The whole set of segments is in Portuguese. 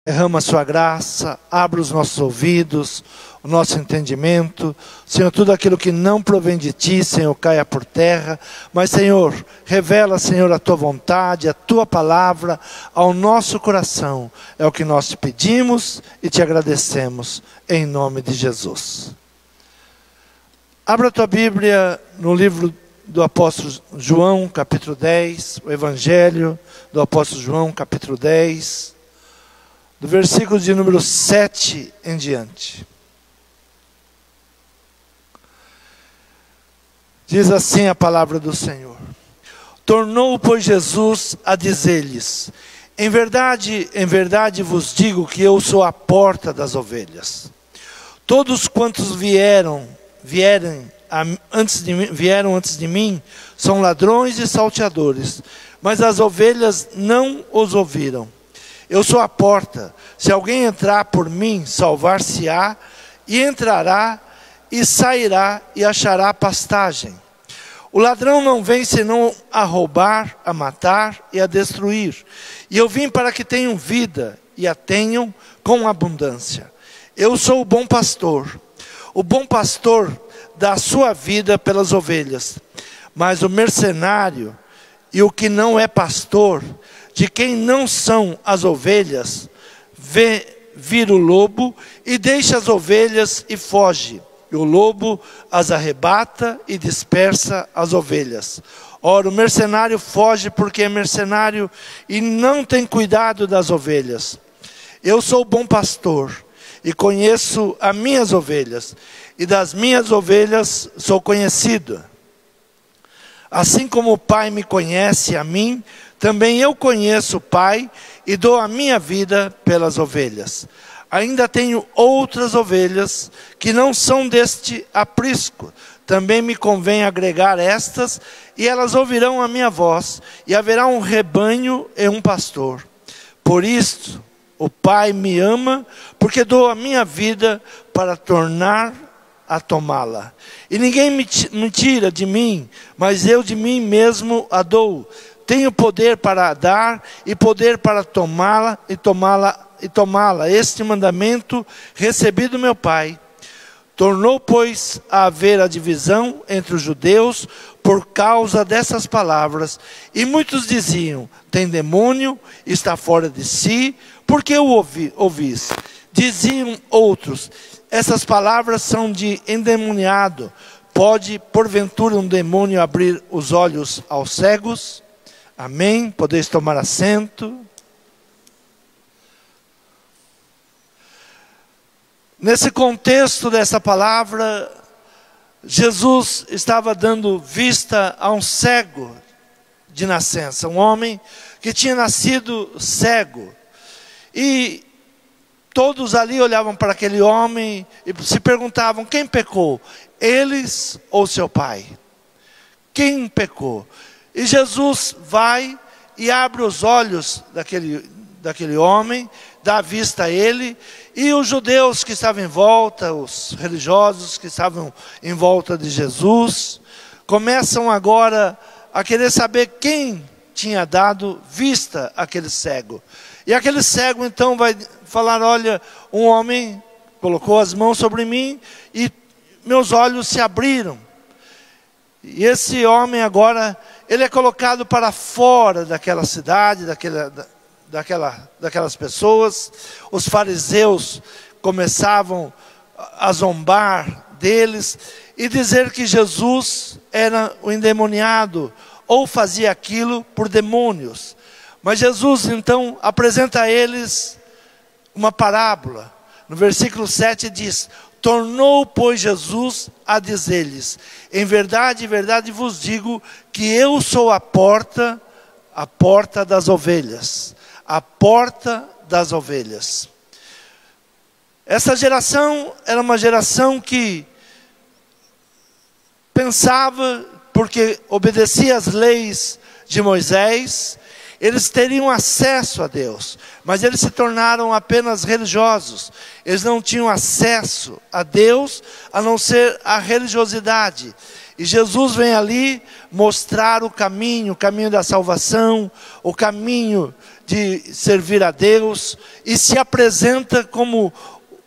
Derrama a sua graça, abre os nossos ouvidos, o nosso entendimento. Senhor, tudo aquilo que não provém de Ti, Senhor, caia por terra. Mas, Senhor, revela, Senhor, a Tua vontade, a Tua palavra ao nosso coração. É o que nós te pedimos e te agradecemos, em nome de Jesus. Abra a tua Bíblia no livro do apóstolo João, capítulo 10, o Evangelho do apóstolo João, capítulo 10, do versículo de número 7 em diante. Diz assim a palavra do Senhor: Tornou, pois, Jesus a dizer-lhes: em verdade vos digo que eu sou a porta das ovelhas. Todos quantos vieram antes de mim são ladrões e salteadores, mas as ovelhas não os ouviram. Eu sou a porta. Se alguém entrar por mim, salvar-se-á, e entrará e sairá e achará pastagem. O ladrão não vem senão a roubar, a matar e a destruir. E eu vim para que tenham vida e a tenham com abundância. Eu sou o bom pastor. O bom pastor dá a sua vida pelas ovelhas. Mas o mercenário e o que não é pastor, de quem não são as ovelhas, vê vir o lobo e deixa as ovelhas e foge. E o lobo as arrebata e dispersa as ovelhas. Ora, o mercenário foge porque é mercenário e não tem cuidado das ovelhas. Eu sou o bom pastor e conheço as minhas ovelhas, e das minhas ovelhas sou conhecido. Assim como o Pai me conhece a mim, também eu conheço o Pai e dou a minha vida pelas ovelhas. Ainda tenho outras ovelhas que não são deste aprisco. Também me convém agregar estas, e elas ouvirão a minha voz, e haverá um rebanho e um pastor. Por isto, o Pai me ama, porque dou a minha vida para tornar a tomá-la. E ninguém me tira de mim, mas eu de mim mesmo a dou. Tenho poder para dar e poder para tomá-la. Este mandamento recebi do meu Pai. Tornou, pois, a haver a divisão entre os judeus por causa dessas palavras. E muitos diziam: tem demônio, está fora de si, por que o ouvis? Diziam outros: essas palavras são de endemoniado. Pode, porventura, um demônio abrir os olhos aos cegos? Amém? Podeis tomar assento. Nesse contexto dessa palavra, Jesus estava dando vista a um cego de nascença, um homem que tinha nascido cego. E todos ali olhavam para aquele homem e se perguntavam: quem pecou? Eles ou seu pai? Quem pecou? E Jesus vai e abre os olhos daquele homem, dá vista a ele, e os judeus que estavam em volta, os religiosos que estavam em volta de Jesus, começam agora a querer saber quem tinha dado vista àquele cego. E aquele cego então vai falar: olha, um homem colocou as mãos sobre mim e meus olhos se abriram. E esse homem agora, ele é colocado para fora daquela cidade, daquelas pessoas. Os fariseus começavam a zombar deles e dizer que Jesus era o endemoniado ou fazia aquilo por demônios. Mas Jesus então apresenta a eles uma parábola. No versículo 7 diz: tornou, pois, Jesus a dizer-lhes: em verdade vos digo que eu sou a porta das ovelhas. A porta das ovelhas. Essa geração era uma geração que pensava, porque obedecia às leis de Moisés, eles teriam acesso a Deus, mas eles se tornaram apenas religiosos. Eles não tinham acesso a Deus, a não ser a religiosidade. E Jesus vem ali mostrar o caminho da salvação, o caminho de servir a Deus, e se apresenta como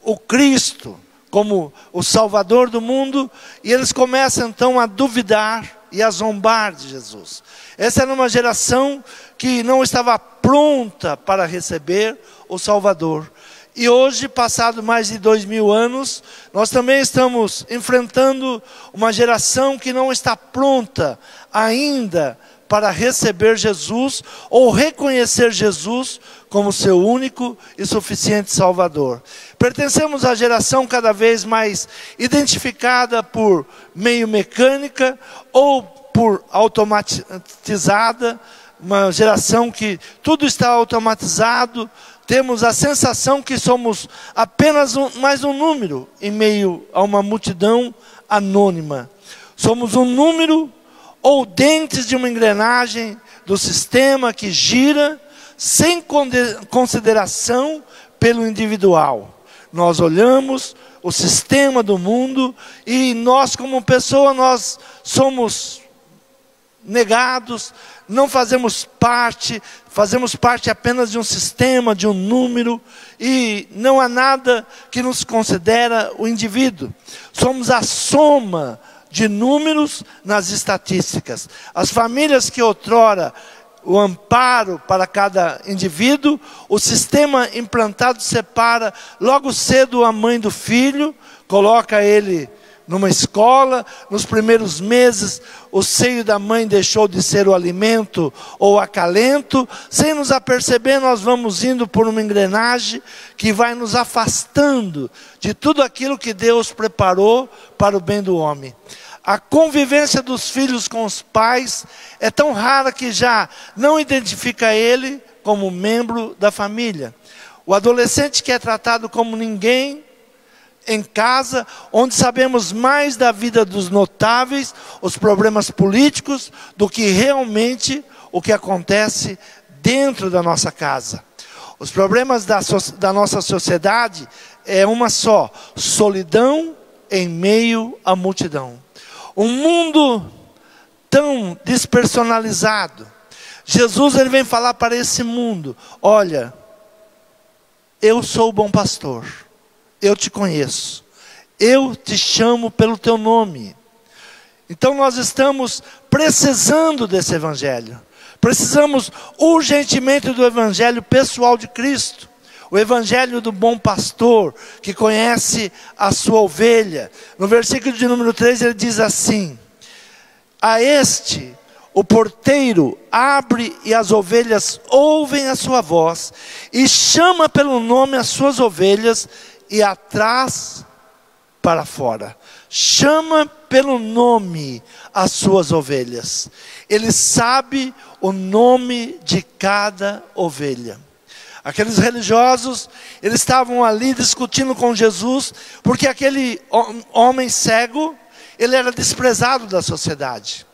o Cristo, como o Salvador do mundo, e eles começam então a duvidar e a zombar de Jesus. Essa era uma geração que não estava pronta para receber o Salvador. E hoje, passado mais de 2000 anos, nós também estamos enfrentando uma geração que não está pronta ainda para receber Jesus ou reconhecer Jesus como seu único e suficiente Salvador. Pertencemos à geração cada vez mais identificada por meio mecânica ou por automatizada, uma geração que tudo está automatizado. Temos a sensação que somos apenas mais um número em meio a uma multidão anônima. Somos um número ou dentes de uma engrenagem do sistema que gira sem consideração pelo individual. Nós olhamos o sistema do mundo e nós, como pessoa, nós somos negados, não fazemos parte apenas de um sistema, de um número, e não há nada que nos considera o indivíduo. Somos a soma de números nas estatísticas. As famílias que outrora o amparo para cada indivíduo, o sistema implantado separa logo cedo a mãe do filho, coloca ele numa escola. Nos primeiros meses, o seio da mãe deixou de ser o alimento ou acalento. Sem nos aperceber, nós vamos indo por uma engrenagem que vai nos afastando de tudo aquilo que Deus preparou para o bem do homem. A convivência dos filhos com os pais é tão rara que já não identifica ele como membro da família. O adolescente que é tratado como ninguém em casa, onde sabemos mais da vida dos notáveis, os problemas políticos, do que realmente o que acontece dentro da nossa casa. Os problemas da nossa sociedade é uma só: solidão em meio à multidão. Um mundo tão despersonalizado. Jesus, ele vem falar para esse mundo: olha, eu sou o bom pastor, eu te conheço, eu te chamo pelo teu nome. Então nós estamos precisando desse evangelho. Precisamos urgentemente do evangelho pessoal de Cristo. O evangelho do bom pastor, que conhece a sua ovelha. No versículo de número 3 ele diz assim: a este o porteiro abre e as ovelhas ouvem a sua voz, e chama pelo nome as suas ovelhas e as traz para fora. Chama pelo nome as suas ovelhas. Ele sabe o nome de cada ovelha. Aqueles religiosos, eles estavam ali discutindo com Jesus, porque aquele homem cego, ele era desprezado da sociedade.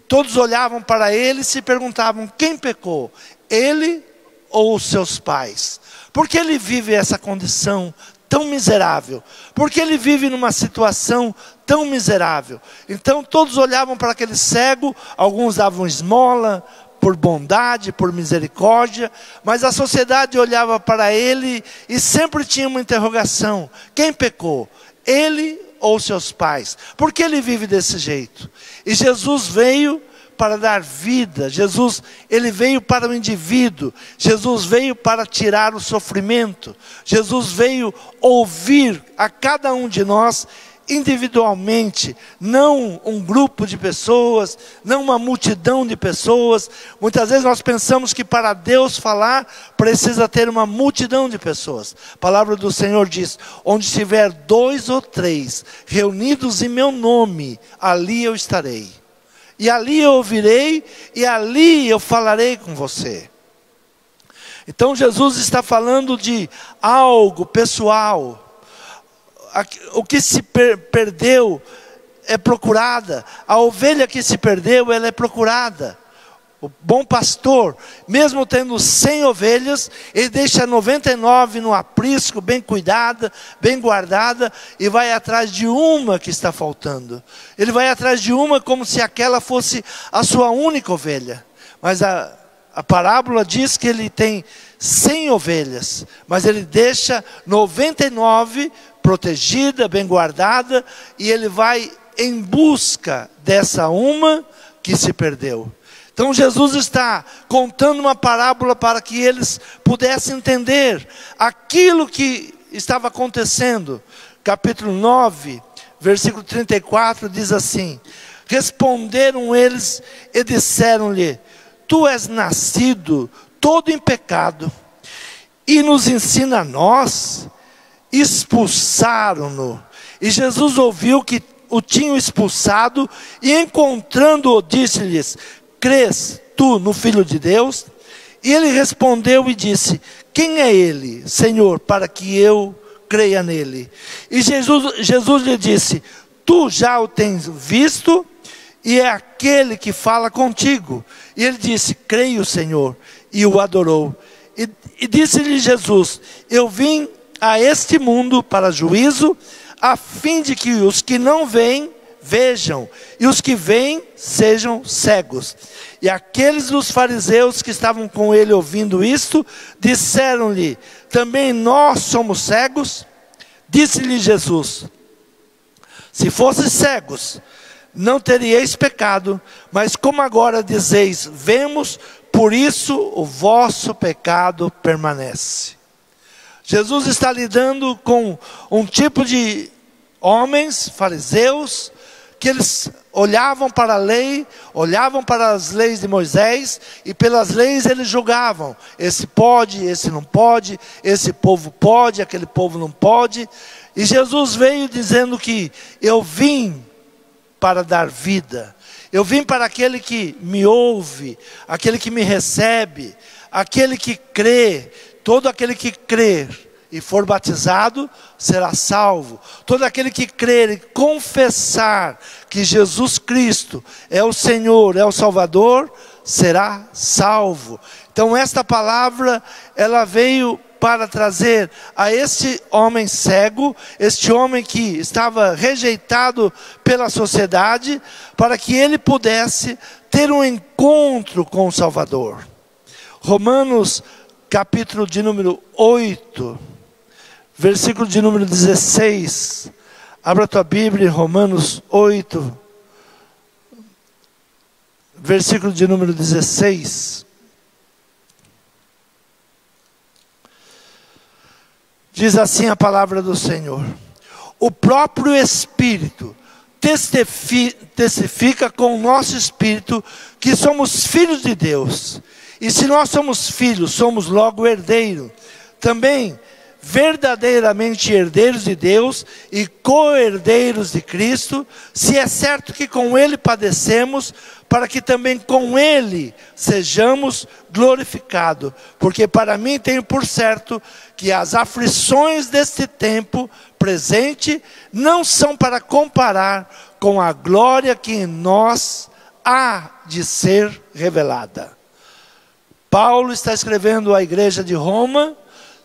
Todos olhavam para ele e se perguntavam: quem pecou? Ele ou os seus pais? Por que ele vive essa condição tão miserável? Por que ele vive numa situação tão miserável? Então todos olhavam para aquele cego, alguns davam esmola, por bondade, por misericórdia, mas a sociedade olhava para ele e sempre tinha uma interrogação: quem pecou? Ele ou seus pais? Por que ele vive desse jeito? E Jesus veio para dar vida. Jesus, ele veio para o indivíduo. Jesus veio para tirar o sofrimento. Jesus veio ouvir a cada um de nós individualmente, não um grupo de pessoas, não uma multidão de pessoas. Muitas vezes nós pensamos que para Deus falar, precisa ter uma multidão de pessoas. A palavra do Senhor diz: onde estiver 2 ou 3 reunidos em meu nome, ali eu estarei. E ali eu ouvirei, e ali eu falarei com você. Então Jesus está falando de algo pessoal. O que se perdeu é procurada. A ovelha que se perdeu, ela é procurada. O bom pastor, mesmo tendo 100 ovelhas, ele deixa 99 no aprisco, bem cuidada, bem guardada, e vai atrás de uma que está faltando. Ele vai atrás de uma como se aquela fosse a sua única ovelha. Mas a parábola diz que ele tem 100 ovelhas, mas ele deixa 99 protegida, bem guardada, e ele vai em busca dessa uma que se perdeu. Então Jesus está contando uma parábola para que eles pudessem entender aquilo que estava acontecendo. Capítulo 9, versículo 34 diz assim: responderam eles e disseram-lhe: tu és nascido todo em pecado, e nos ensina a nós. Expulsaram-no. E Jesus ouviu que o tinham expulsado, e encontrando-o, disse-lhes: crês tu no Filho de Deus? E ele respondeu e disse: quem é ele, Senhor, para que eu creia nele? E Jesus lhe disse: tu já o tens visto, e é aquele que fala contigo. E ele disse: creio, Senhor, e o adorou. E disse-lhe Jesus: eu vim a este mundo para juízo, a fim de que os que não veem, vejam, e os que veem, sejam cegos. E aqueles dos fariseus que estavam com ele ouvindo isto, disseram-lhe: também nós somos cegos? Disse-lhe Jesus: se fosses cegos, não teríeis pecado, mas como agora dizeis, vemos, por isso o vosso pecado permanece. Jesus está lidando com um tipo de homens, fariseus, que eles olhavam para a lei, olhavam para as leis de Moisés, e pelas leis eles julgavam: esse pode, esse não pode, esse povo pode, aquele povo não pode. E Jesus veio dizendo que eu vim para dar vida, eu vim para aquele que me ouve, aquele que me recebe, aquele que crê. Todo aquele que crer e for batizado será salvo. Todo aquele que crer e confessar que Jesus Cristo é o Senhor, é o Salvador, será salvo. Então esta palavra, ela veio para trazer a este homem cego, este homem que estava rejeitado pela sociedade, para que ele pudesse ter um encontro com o Salvador. Romanos capítulo de número 8, versículo de número 16. Abra a tua Bíblia em Romanos 8, versículo de número 16. Diz assim a palavra do Senhor: o próprio Espírito testifica com o nosso espírito que somos filhos de Deus. E se nós somos filhos, somos logo herdeiros. Também verdadeiramente herdeiros de Deus e co-herdeiros de Cristo, se é certo que com Ele padecemos, para que também com Ele sejamos glorificados. Porque para mim tenho por certo que as aflições deste tempo presente não são para comparar com a glória que em nós há de ser revelada. Paulo está escrevendo à igreja de Roma: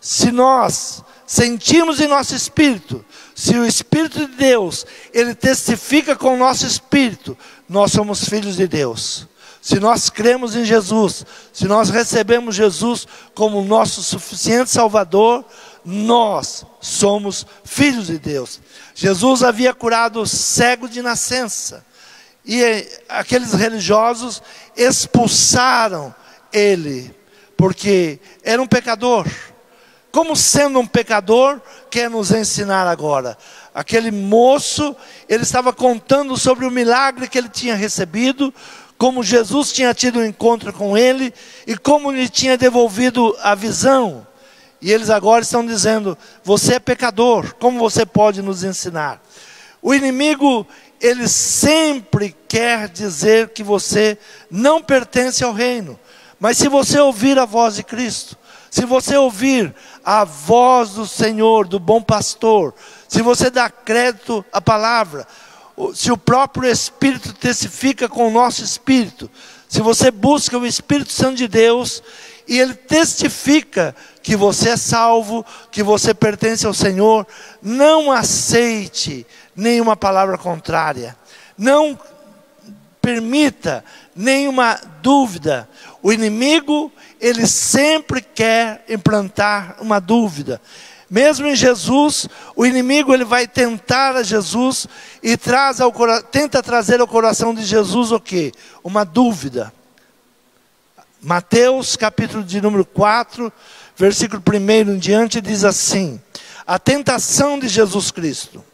se nós sentimos em nosso espírito, se o Espírito de Deus, ele testifica com o nosso espírito, nós somos filhos de Deus. Se nós cremos em Jesus, se nós recebemos Jesus como nosso suficiente Salvador, nós somos filhos de Deus. Jesus havia curado o cego de nascença, e aqueles religiosos expulsaram ele, porque era um pecador. Como sendo um pecador, quer nos ensinar agora. Aquele moço, ele estava contando sobre o milagre que ele tinha recebido, como Jesus tinha tido um encontro com ele, e como lhe tinha devolvido a visão. E eles agora estão dizendo: você é pecador, como você pode nos ensinar? O inimigo, ele sempre quer dizer que você não pertence ao reino. Mas se você ouvir a voz de Cristo, se você ouvir a voz do Senhor, do bom pastor, se você dá crédito à palavra, se o próprio Espírito testifica com o nosso espírito, se você busca o Espírito Santo de Deus, e Ele testifica que você é salvo, que você pertence ao Senhor, não aceite nenhuma palavra contrária. Não permita nenhuma dúvida. O inimigo, ele sempre quer implantar uma dúvida. Mesmo em Jesus, o inimigo ele vai tentar a Jesus e tenta trazer ao coração de Jesus o quê? Uma dúvida. Mateus capítulo de número 4, versículo 1 em diante, diz assim: a tentação de Jesus Cristo.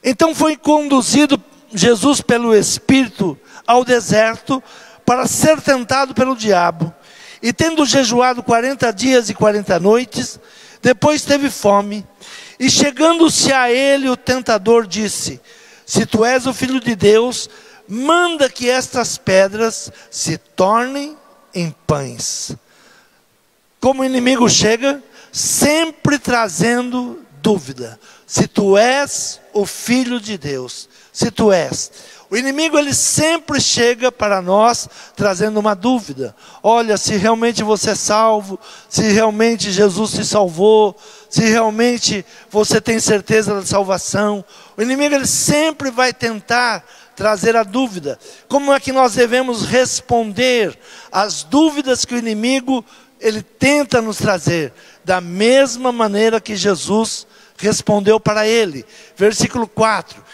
Então foi conduzido Jesus pelo Espírito ao deserto para ser tentado pelo diabo. E tendo jejuado 40 dias e 40 noites, depois teve fome. E chegando-se a ele, o tentador disse: se tu és o Filho de Deus, manda que estas pedras se tornem em pães. Como o inimigo chega, sempre trazendo dúvida. Se tu és o Filho de Deus, se tu és. O inimigo ele sempre chega para nós trazendo uma dúvida. Olha, se realmente você é salvo, se realmente Jesus te salvou, se realmente você tem certeza da salvação. O inimigo ele sempre vai tentar trazer a dúvida. Como é que nós devemos responder às dúvidas que o inimigo ele tenta nos trazer? Da mesma maneira que Jesus respondeu para ele. Versículo 4.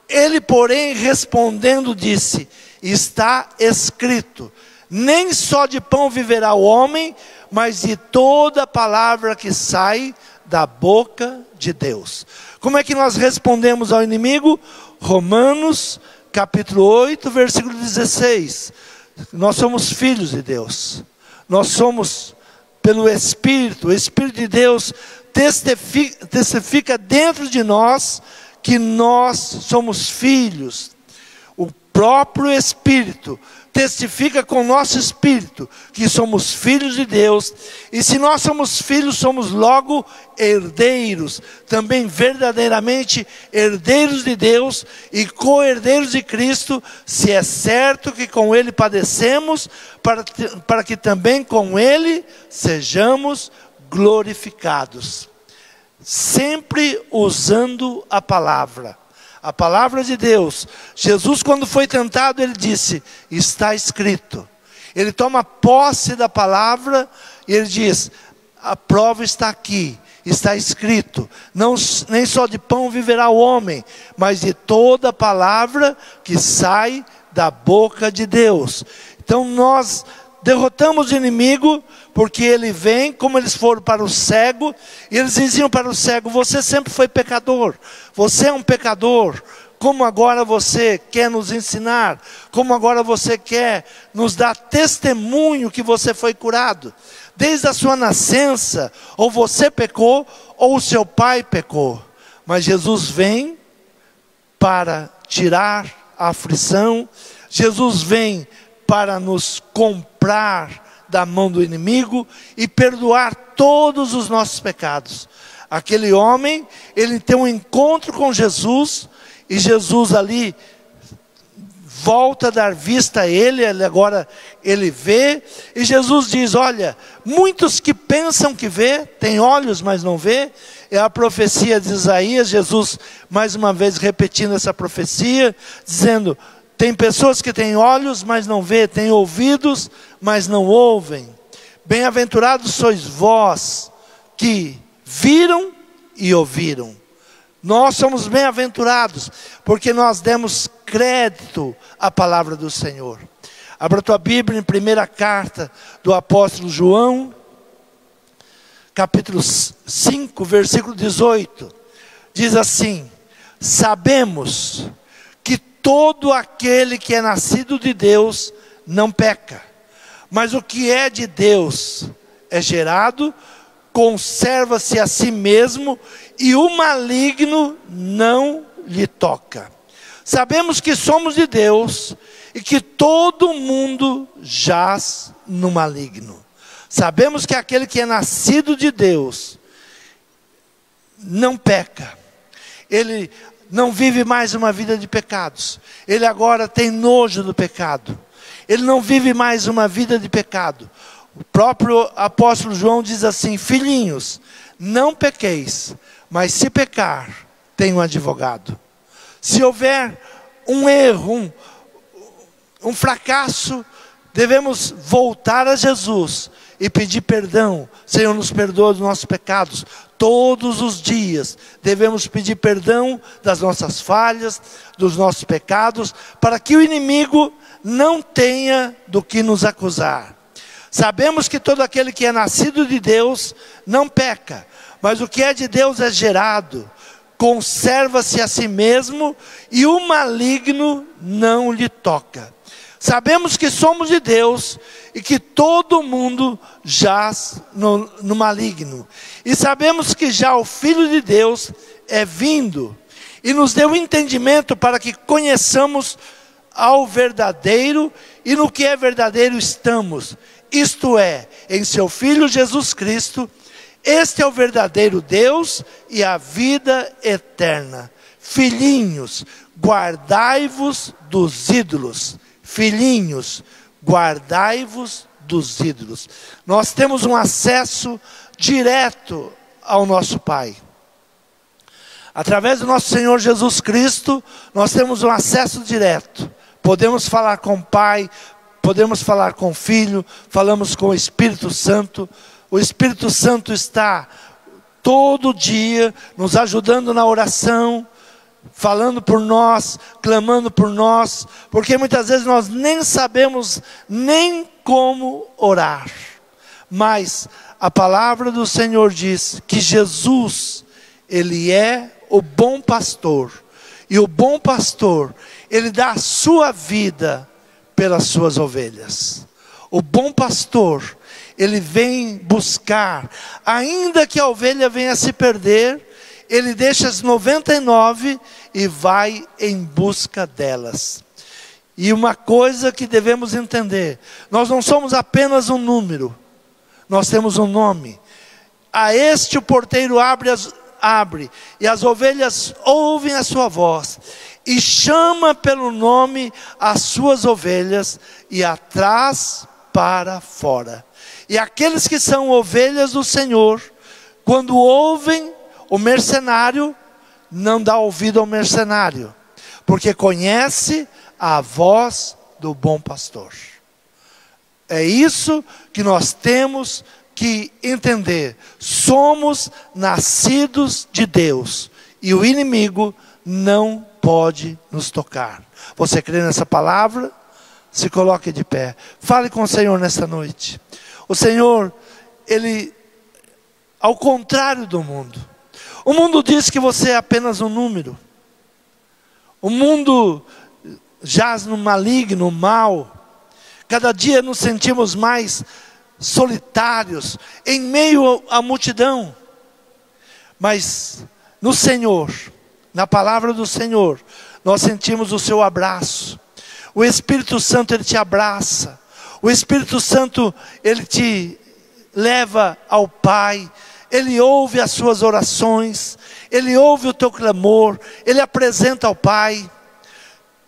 Ele, porém, respondendo, disse: está escrito, nem só de pão viverá o homem, mas de toda palavra que sai da boca de Deus. Como é que nós respondemos ao inimigo? Romanos capítulo 8, versículo 16. Nós somos filhos de Deus. Nós somos pelo Espírito. O Espírito de Deus testifica dentro de nós que nós somos filhos. O próprio Espírito testifica com o nosso espírito que somos filhos de Deus. E se nós somos filhos, somos logo herdeiros, também verdadeiramente herdeiros de Deus e co-herdeiros de Cristo, se é certo que com Ele padecemos, para que também com Ele sejamos glorificados. Sempre usando a palavra de Deus. Jesus, quando foi tentado, ele disse: está escrito. Ele toma posse da palavra e ele diz: a prova está aqui, está escrito. Nem só de pão viverá o homem, mas de toda palavra que sai da boca de Deus. Então nós derrotamos o inimigo, porque ele vem, como eles foram para o cego, e eles diziam para o cego: você sempre foi pecador, você é um pecador, como agora você quer nos ensinar, como agora você quer nos dar testemunho que você foi curado. Desde a sua nascença, ou você pecou, ou o seu pai pecou. Mas Jesus vem para tirar a aflição, Jesus vem para nos comprar da mão do inimigo e perdoar todos os nossos pecados. Aquele homem, ele tem um encontro com Jesus, e Jesus ali volta a dar vista a ele, agora ele vê, e Jesus diz: olha, muitos que pensam que vê, têm olhos mas não vê. É a profecia de Isaías, Jesus mais uma vez repetindo essa profecia, dizendo: tem pessoas que têm olhos, mas não vê, têm ouvidos, mas não ouvem. Bem-aventurados sois vós, que viram e ouviram. Nós somos bem-aventurados, porque nós demos crédito à palavra do Senhor. Abra tua Bíblia em primeira carta do apóstolo João, capítulo 5, versículo 18. Diz assim: sabemos que todo aquele que é nascido de Deus não peca, mas o que é de Deus é gerado, conserva-se a si mesmo, e o maligno não lhe toca. Sabemos que somos de Deus e que todo mundo jaz no maligno. Sabemos que aquele que é nascido de Deus não peca. Ele não vive mais uma vida de pecados. Ele agora tem nojo do pecado. ele não vive mais uma vida de pecado. O próprio apóstolo João diz assim: filhinhos, não pequeis, mas se pecar, tem um advogado. Se houver um erro, um fracasso, devemos voltar a Jesus e pedir perdão. Senhor, nos perdoa dos nossos pecados. Todos os dias devemos pedir perdão das nossas falhas, dos nossos pecados, para que o inimigo não tenha do que nos acusar. Sabemos que todo aquele que é nascido de Deus não peca, mas o que é de Deus é gerado, conserva-se a si mesmo e o maligno não lhe toca. Sabemos que somos de Deus e que todo mundo jaz no maligno. E sabemos que já o Filho de Deus é vindo e nos deu entendimento para que conheçamos ao verdadeiro, e no que é verdadeiro estamos, isto é, em seu Filho Jesus Cristo. Este é o verdadeiro Deus e a vida eterna. Filhinhos, guardai-vos dos ídolos. Filhinhos, guardai-vos dos ídolos. Nós temos um acesso direto ao nosso Pai. Através do nosso Senhor Jesus Cristo, nós temos um acesso direto. Podemos falar com o Pai, podemos falar com o Filho, falamos com o Espírito Santo. O Espírito Santo está todo dia nos ajudando na oração, falando por nós, clamando por nós, porque muitas vezes nós nem sabemos nem como orar. Mas a palavra do Senhor diz que Jesus, Ele é o bom pastor. E o bom pastor, ele dá a sua vida pelas suas ovelhas. O bom pastor, ele vem buscar, ainda que a ovelha venha se perder, ele deixa as 99 e vai em busca delas. E uma coisa que devemos entender: nós não somos apenas um número, nós temos um nome. A este o porteiro abre, e as ovelhas ouvem a sua voz, e chama pelo nome as suas ovelhas, e as traz para fora. E aqueles que são ovelhas do Senhor, quando ouvem o mercenário, não dá ouvido ao mercenário, porque conhece a voz do bom pastor. É isso que nós temos que entender. Somos nascidos de Deus, e o inimigo não pode nos tocar. Você crê nessa palavra? Se coloque de pé. Fale com o Senhor nesta noite. O Senhor, Ele, ao contrário do mundo. O mundo diz que você é apenas um número. O mundo jaz no maligno, no mal. Cada dia nos sentimos mais solitários, em meio à multidão. Mas no Senhor, na palavra do Senhor, nós sentimos o seu abraço. O Espírito Santo, Ele te abraça. O Espírito Santo, Ele te leva ao Pai. Ele ouve as suas orações, Ele ouve o teu clamor, Ele apresenta ao Pai.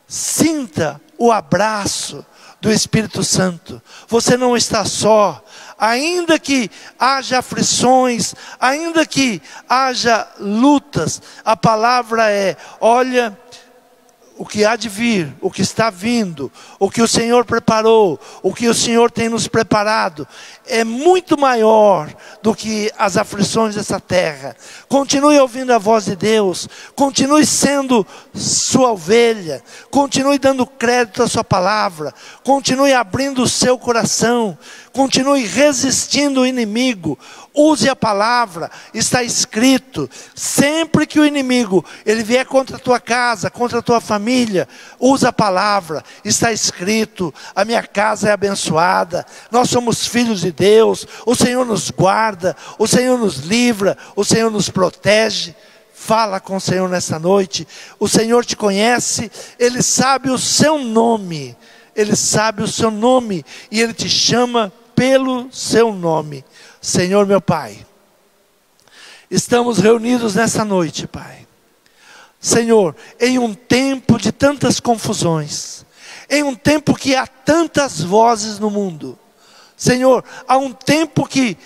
Sinta o abraço do Espírito Santo. Você não está só. Ainda que haja aflições, ainda que haja lutas, a palavra é: olha, o que há de vir, o que está vindo, o que o Senhor preparou, o que o Senhor tem nos preparado, é muito maior do que as aflições dessa terra. Continue ouvindo a voz de Deus, continue sendo sua ovelha, continue dando crédito à sua palavra, continue abrindo o seu coração, continue resistindo o inimigo. Use a palavra, está escrito, sempre que o inimigo ele vier contra a tua casa, contra a tua família, usa a palavra, está escrito: a minha casa é abençoada, nós somos filhos de Deus, o Senhor nos guarda, o Senhor nos livra, o Senhor nos protege. Fala com o Senhor nessa noite. O Senhor te conhece, Ele sabe o seu nome, Ele sabe o seu nome, e Ele te chama pelo seu nome. Senhor meu Pai, estamos reunidos nessa noite, Pai. Senhor, em um tempo de tantas confusões, Em um tempo que há tantas vozes no mundo, Senhor, há um tempo que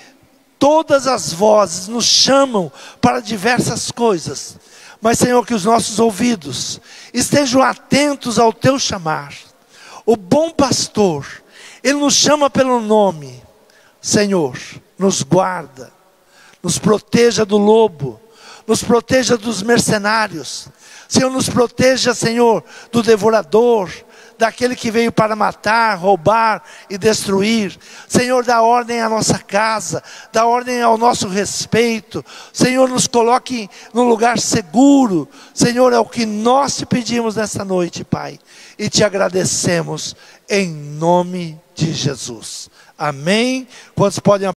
todas as vozes nos chamam para diversas coisas, mas, Senhor, que os nossos ouvidos estejam atentos ao Teu chamar. O bom pastor, Ele nos chama pelo nome. Senhor, nos guarda, nos proteja do lobo, nos proteja dos mercenários. Senhor, nos proteja, Senhor, do devorador, daquele que veio para matar, roubar e destruir. Senhor, dá ordem à nossa casa, dá ordem ao nosso respeito. Senhor, nos coloque num lugar seguro. Senhor, é o que nós te pedimos nesta noite, Pai. E te agradecemos em nome de Jesus. Amém. Quantos podem